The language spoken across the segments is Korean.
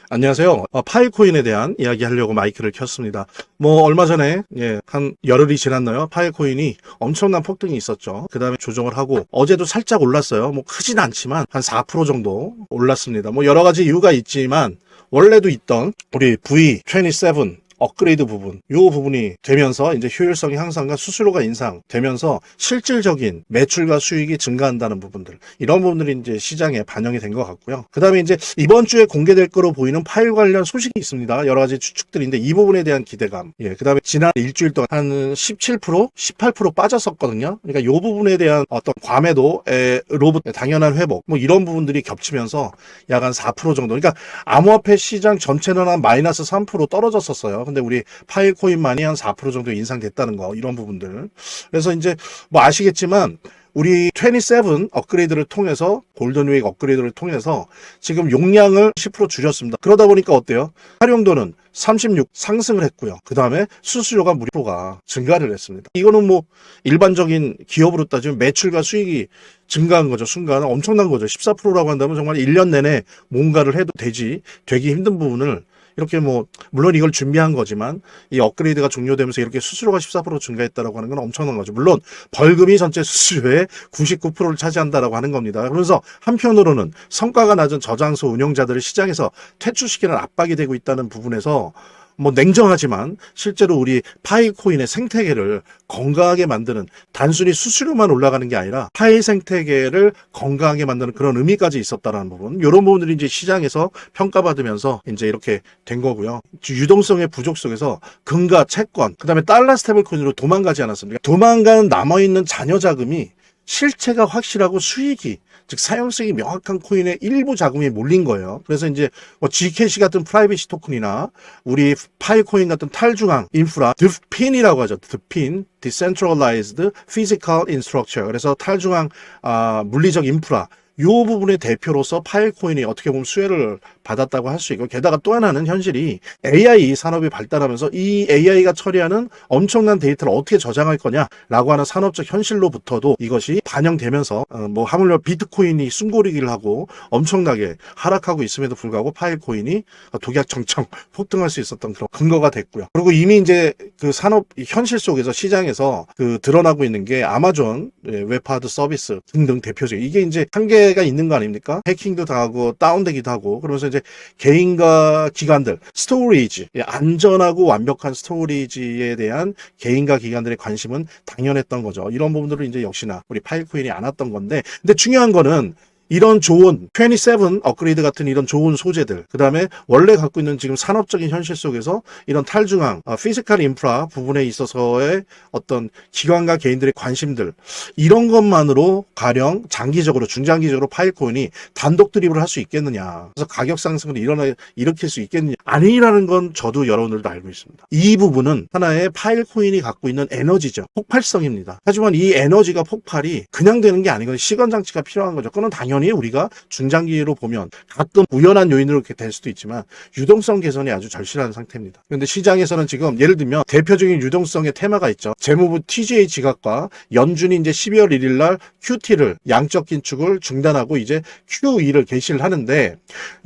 안녕하세요. 파이코인에 대한 이야기 하려고 마이크를 켰습니다. 얼마 전에, 한 열흘이 지났나요? 파이코인이 엄청난 폭등이 있었죠. 그 다음에 조정을 하고, 어제도 살짝 올랐어요. 크진 않지만, 한 4% 정도 올랐습니다. 여러 가지 이유가 있지만, 원래도 있던 우리 V27 업그레이드 부분, 요 부분이 되면서 이제 효율성이 향상과 수수료가 인상되면서 실질적인 매출과 수익이 증가한다는 부분들, 이런 부분들이 이제 시장에 반영이 된 것 같고요. 그 다음에 이제 이번 주에 공개될 거로 보이는 파일 관련 소식이 있습니다. 여러 가지 추측들인데 이 부분에 대한 기대감. 그 다음에 지난 일주일 동안 한 17%, 18% 빠졌었거든요. 그러니까 요 부분에 대한 어떤 과매도로부터 당연한 회복, 이런 부분들이 겹치면서 약 한 4% 정도. 그러니까 암호화폐 시장 전체는 한 마이너스 3% 떨어졌었어요. 근데 우리 파일코인만이 한 4% 정도 인상됐다는 거, 이런 부분들. 그래서 이제 아시겠지만 우리 27 업그레이드를 통해서, 골든웨이크 업그레이드를 통해서 지금 용량을 10% 줄였습니다. 그러다 보니까 어때요? 활용도는 36 상승을 했고요. 그 다음에 수수료가 무료가 증가를 했습니다. 이거는 일반적인 기업으로 따지면 매출과 수익이 증가한 거죠. 순간 엄청난 거죠. 14%라고 한다면 정말 1년 내내 뭔가를 해도 되기 힘든 부분을 이렇게 물론 이걸 준비한 거지만 이 업그레이드가 종료되면서 이렇게 수수료가 14% 증가했다라고 하는 건 엄청난 거죠. 물론 벌금이 전체 수수료의 99%를 차지한다라고 하는 겁니다. 그러면서 한편으로는 성과가 낮은 저장소 운영자들을 시장에서 퇴출시키는 압박이 되고 있다는 부분에서 냉정하지만 실제로 우리 파이코인의 생태계를 건강하게 만드는, 단순히 수수료만 올라가는 게 아니라 파이 생태계를 건강하게 만드는 그런 의미까지 있었다라는 부분, 이런 부분들이 이제 시장에서 평가받으면서 이제 이렇게 된 거고요. 유동성의 부족 속에서 금과 채권, 그다음에 달러 스테이블코인으로 도망가지 않았습니까? 도망간 남아있는 잔여 자금이 실체가 확실하고 수익이, 즉 사용성이 명확한 코인의 일부 자금이 몰린 거예요. 그래서 이제 GKC 같은 프라이빗 토큰이나 우리 파이코인 같은 탈중앙 인프라, DPIN이라고 하죠. DPIN, Decentralized Physical Infrastructure. 그래서 탈중앙 물리적 인프라, 요 부분의 대표로서 파일코인이 어떻게 보면 수혜를 받았다고 할 수 있고, 게다가 또 하나는 현실이 AI 산업이 발달하면서 이 AI가 처리하는 엄청난 데이터를 어떻게 저장할 거냐라고 하는 산업적 현실로부터도 이것이 반영되면서 하물며 비트코인이 숨고르기를 하고 엄청나게 하락하고 있음에도 불구하고 파일코인이 독약정청 폭등할 수 있었던 그런 근거가 됐고요. 그리고 이미 이제 그 산업 현실 속에서 시장에서 드러나고 있는 게 아마존 웹하드 서비스 등등 대표적인, 이게 이제 한계가 있는 거 아닙니까? 해킹도 당하고 다운되기도 하고, 그러면서 이제 개인과 기관들, 스토리지, 안전하고 완벽한 스토리지에 대한 개인과 기관들의 관심은 당연했던 거죠. 이런 부분들을 이제 역시나 우리 파일코인이 안 왔던 건데, 근데 중요한 거는 이런 좋은 27 업그레이드 같은 이런 좋은 소재들, 그 다음에 원래 갖고 있는 지금 산업적인 현실 속에서 이런 탈중앙 피지컬 인프라 부분에 있어서의 어떤 기관과 개인들의 관심들, 이런 것만으로 가령 장기적으로, 중장기적으로 파일코인이 단독 드립을 할 수 있겠느냐, 그래서 가격 상승을 일으킬 수 있겠느냐, 아니라는 건 저도 여러분들도 알고 있습니다. 이 부분은 하나의 파일코인이 갖고 있는 에너지죠. 폭발성입니다. 하지만 이 에너지가 폭발이 그냥 되는 게 아니고 시간장치가 필요한 거죠. 그건 당연히 우리가 중장기로 보면 가끔 우연한 요인으로 이렇게 될 수도 있지만 유동성 개선이 아주 절실한 상태입니다. 그런데 시장에서는 지금 예를 들면 대표적인 유동성의 테마가 있죠. 재무부 TGA 지갑과 연준이 이제 12월 1일 날 QT를, 양적 긴축을 중단하고 이제 QE를 개시를 하는데,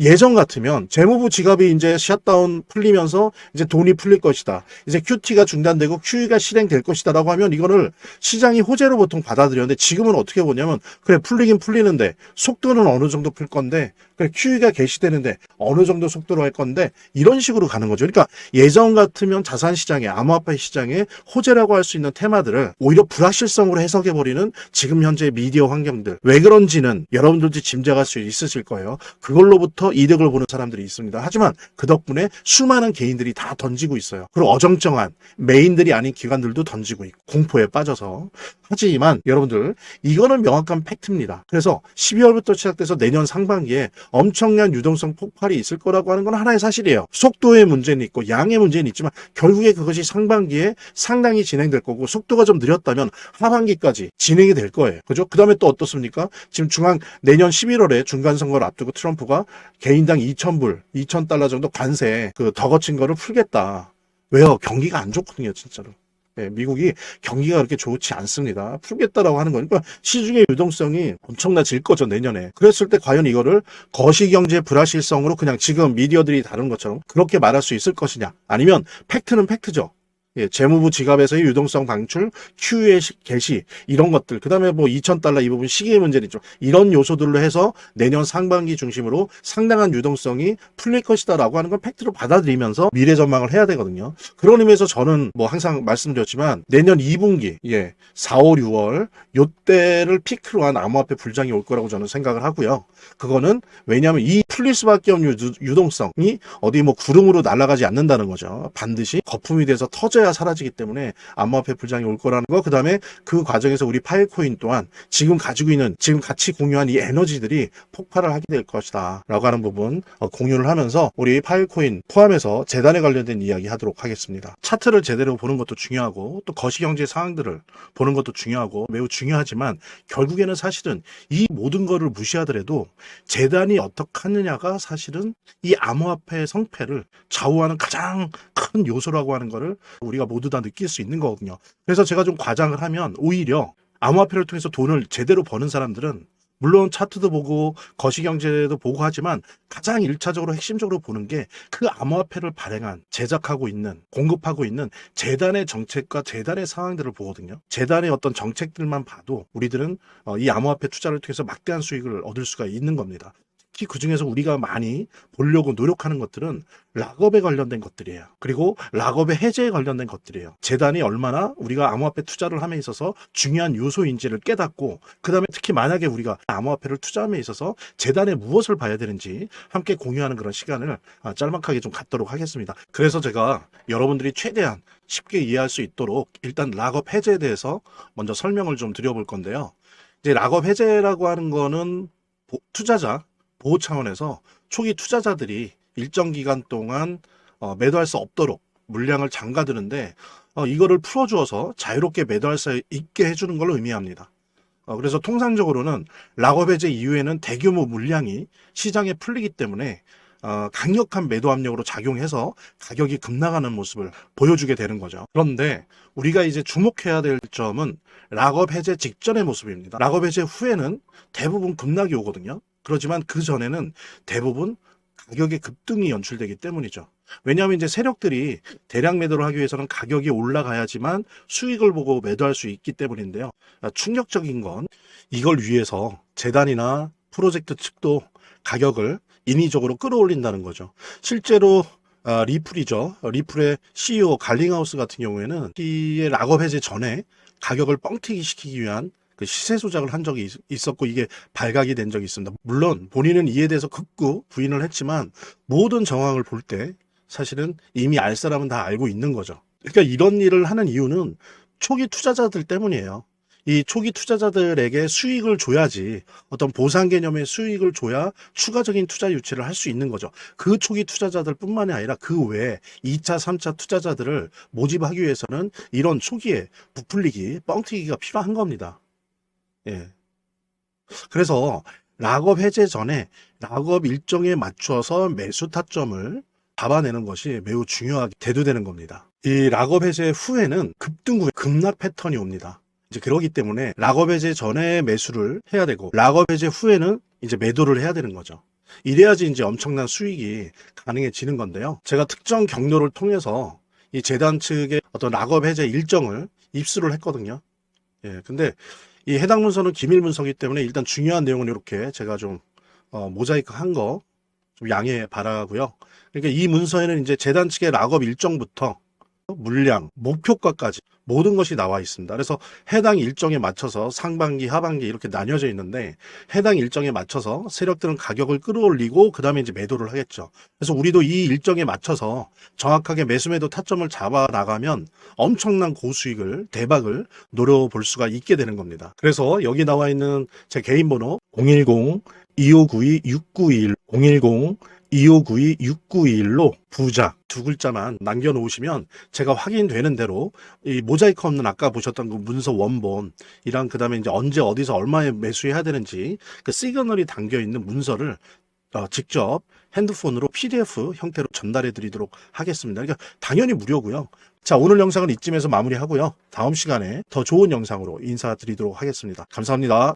예전 같으면 재무부 지갑이 이제 셧다운 풀리면서 이제 돈이 풀릴 것이다, 이제 QT가 중단되고 QE가 실행될 것이다라고 하면 이거를 시장이 호재로 보통 받아들였는데, 지금은 어떻게 보냐면 그래, 풀리긴 풀리는데 속도는 어느 정도 풀 건데, 그래 QE가 개시되는데 어느 정도 속도로 할 건데, 이런 식으로 가는 거죠. 그러니까 예전 같으면 자산시장에, 암호화폐 시장에 호재라고 할 수 있는 테마들을 오히려 불확실성으로 해석해버리는 지금 현재 미디어 환경들, 왜 그런지는 여러분들도 짐작할 수 있으실 거예요. 그걸로부터 이득을 보는 사람들이 있습니다. 하지만 그 덕분에 수많은 개인들이 다 던지고 있어요. 그리고 어정쩡한 메인들이 아닌 기관들도 던지고 있고 공포에 빠져서. 하지만 여러분들, 이거는 명확한 팩트입니다. 그래서 12월부터 시작돼서 내년 상반기에 엄청난 유동성 폭발이 있을 거라고 하는 건 하나의 사실이에요. 속도의 문제는 있고 양의 문제는 있지만 결국에 그것이 상반기에 상당히 진행될 거고, 속도가 좀 느렸다면 하반기까지 진행이 될 거예요. 그죠? 그 다음에 또 어떻습니까? 지금 내년 11월에 중간선거를 앞두고 트럼프가 개인당 2,000불, 2,000달러 정도 관세 더 거친 거를 풀겠다. 왜요? 경기가 안 좋거든요, 진짜로. 미국이 경기가 그렇게 좋지 않습니다. 풀겠다라고 하는 거니까 시중의 유동성이 엄청나질 거죠, 내년에. 그랬을 때 과연 이거를 거시경제 불확실성으로 그냥 지금 미디어들이 다루는 것처럼 그렇게 말할 수 있을 것이냐. 아니면 팩트는 팩트죠. 재무부 지갑에서의 유동성 방출, QE 개시 이런 것들, 그 다음에 뭐 2,000달러 이 부분 시기의 문제는 좀 이런 요소들로 해서 내년 상반기 중심으로 상당한 유동성이 풀릴 것이다라고 하는 건 팩트로 받아들이면서 미래 전망을 해야 되거든요. 그런 의미에서 저는 뭐 항상 말씀드렸지만 내년 2분기 4, 5, 6월 요때를 피크로 한 암호화폐 불장이 올 거라고 저는 생각을 하고요. 그거는 왜냐하면 이 풀릴 수밖에 없는 유동성이 어디 뭐 구름으로 날아가지 않는다는 거죠. 반드시 거품이 돼서 터져야 사라지기 때문에 암호화폐 불장이 올 거라는 거. 그 다음에 그 과정에서 우리 파일코인 또한 지금 가지고 있는 지금 같이 공유한 이 에너지들이 폭발을 하게 될 것이다 라고 하는 부분 공유를 하면서 우리 파일코인 포함해서 재단에 관련된 이야기 하도록 하겠습니다. 차트를 제대로 보는 것도 중요하고 또 거시경제 상황들을 보는 것도 중요하고 매우 중요하지만 결국에는 사실은 이 모든 거를 무시하더라도 재단이 어떻게 하느냐가 사실은 이 암호화폐의 성패를 좌우하는 가장 큰 요소라고 하는 거를 우리가 모두 다 느낄 수 있는 거거든요. 그래서 제가 좀 과장을 하면 오히려 암호화폐를 통해서 돈을 제대로 버는 사람들은 물론 차트도 보고 거시경제도 보고 하지만 가장 1차적으로 핵심적으로 보는 게 그 암호화폐를 발행한 제작하고 있는 공급하고 있는 재단의 정책과 재단의 상황들을 보거든요. 재단의 어떤 정책들만 봐도 우리들은 이 암호화폐 투자를 통해서 막대한 수익을 얻을 수가 있는 겁니다. 특히 그중에서 우리가 많이 보려고 노력하는 것들은 락업에 관련된 것들이에요. 그리고 락업의 해제에 관련된 것들이에요. 재단이 얼마나 우리가 암호화폐 투자를 함에 있어서 중요한 요소인지를 깨닫고 그 다음에 특히 만약에 우리가 암호화폐를 투자함에 있어서 재단에 무엇을 봐야 되는지 함께 공유하는 그런 시간을 짤막하게 좀 갖도록 하겠습니다. 그래서 제가 여러분들이 최대한 쉽게 이해할 수 있도록 일단 락업 해제에 대해서 먼저 설명을 좀 드려볼 건데요. 이제 락업 해제라고 하는 거는 투자자 보호 차원에서 초기 투자자들이 일정 기간 동안 매도할 수 없도록 물량을 잠가두는데 이거를 풀어주어서 자유롭게 매도할 수 있게 해주는 걸 의미합니다. 그래서 통상적으로는 락업 해제 이후에는 대규모 물량이 시장에 풀리기 때문에 강력한 매도 압력으로 작용해서 가격이 급락하는 모습을 보여주게 되는 거죠. 그런데 우리가 이제 주목해야 될 점은 락업 해제 직전의 모습입니다. 락업 해제 후에는 대부분 급락이 오거든요. 그렇지만 그 전에는 대부분 가격의 급등이 연출되기 때문이죠. 왜냐하면 이제 세력들이 대량 매도를 하기 위해서는 가격이 올라가야지만 수익을 보고 매도할 수 있기 때문인데요. 충격적인 건 이걸 위해서 재단이나 프로젝트 측도 가격을 인위적으로 끌어올린다는 거죠. 실제로 리플이죠. 리플의 CEO 갈링하우스 같은 경우에는 이 락업 해제 전에 가격을 뻥튀기 시키기 위한 그 시세 조작을 한 적이 있었고 이게 발각이 된 적이 있습니다. 물론 본인은 이에 대해서 극구 부인을 했지만 모든 정황을 볼 때 사실은 이미 알 사람은 다 알고 있는 거죠. 그러니까 이런 일을 하는 이유는 초기 투자자들 때문이에요. 이 초기 투자자들에게 수익을 줘야지 어떤 보상 개념의 수익을 줘야 추가적인 투자 유치를 할 수 있는 거죠. 그 초기 투자자들 뿐만이 아니라 그 외에 2차, 3차 투자자들을 모집하기 위해서는 이런 초기에 부풀리기, 뻥튀기가 필요한 겁니다. 그래서 락업 해제 전에 락업 일정에 맞춰서 매수 타점을 잡아내는 것이 매우 중요하게 대두되는 겁니다. 이 락업 해제 후에는 급등 후에 급락 패턴이 옵니다. 이제 그러기 때문에 락업 해제 전에 매수를 해야 되고 락업 해제 후에는 이제 매도를 해야 되는 거죠. 이래야지 이제 엄청난 수익이 가능해지는 건데요. 제가 특정 경로를 통해서 이 재단 측의 어떤 락업 해제 일정을 입수를 했거든요. 근데 이 해당 문서는 기밀 문서이기 때문에 일단 중요한 내용은 이렇게 제가 좀 모자이크 한 거 좀 양해 바라고요. 그러니까 이 문서에는 이제 재단 측의 락업 일정부터 물량, 목표가까지 모든 것이 나와 있습니다. 그래서 해당 일정에 맞춰서 상반기, 하반기 이렇게 나뉘어져 있는데 해당 일정에 맞춰서 세력들은 가격을 끌어올리고 그 다음에 이제 매도를 하겠죠. 그래서 우리도 이 일정에 맞춰서 정확하게 매수매도 타점을 잡아 나가면 엄청난 고수익을, 대박을 노려볼 수가 있게 되는 겁니다. 그래서 여기 나와 있는 제 개인 번호 010-2592-6921 010-2592-6921로 부자 두 글자만 남겨놓으시면 제가 확인되는 대로 이 모자이크 없는 아까 보셨던 그 문서 원본이랑 그 다음에 이제 언제 어디서 얼마에 매수해야 되는지 그 시그널이 담겨 있는 문서를 직접 핸드폰으로 PDF 형태로 전달해 드리도록 하겠습니다. 그러니까 당연히 무료고요. 자, 오늘 영상은 이쯤에서 마무리하고요. 다음 시간에 더 좋은 영상으로 인사드리도록 하겠습니다. 감사합니다.